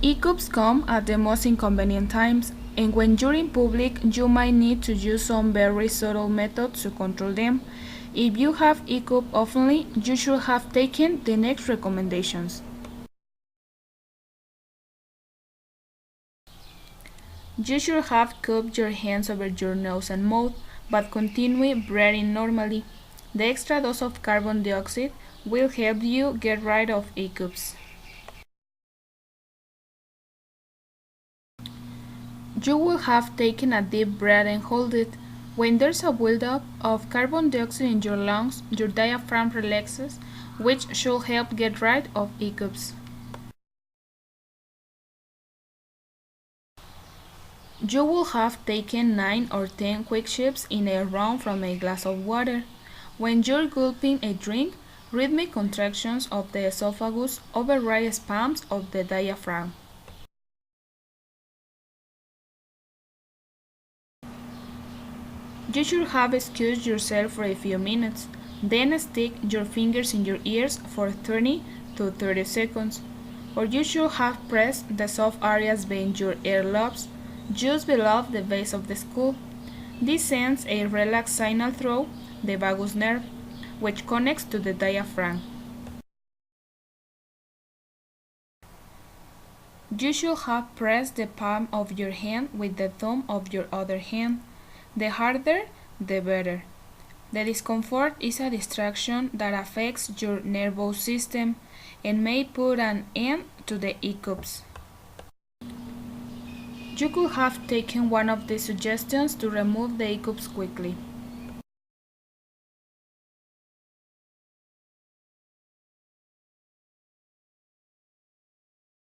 Hiccups come at the most inconvenient times, and when you're in public, you might need to use some very subtle methods to control them. If you have hiccup oftenly, you should have taken the next recommendations. You should have cupped your hands over your nose and mouth, but continue breathing normally. The extra dose of carbon dioxide will help you get rid of hiccups. You will have taken a deep breath and hold it. When there's a buildup of carbon dioxide in your lungs, your diaphragm relaxes, which should help get rid of hiccups. You will have taken 9 or 10 quick sips in a round from a glass of water. When you're gulping a drink, rhythmic contractions of the esophagus override spasms of the diaphragm. You should have excused yourself for a few minutes, then stick your fingers in your ears for 20 to 30 seconds. Or you should have pressed the soft areas beneath your earlobes, just below the base of the skull. This sends a relaxed signal through the vagus nerve, which connects to the diaphragm. You should have pressed the palm of your hand with the thumb of your other hand. The harder, the better. The discomfort is a distraction that affects your nervous system and may put an end to the hiccups. You could have taken one of the suggestions to remove the hiccups quickly.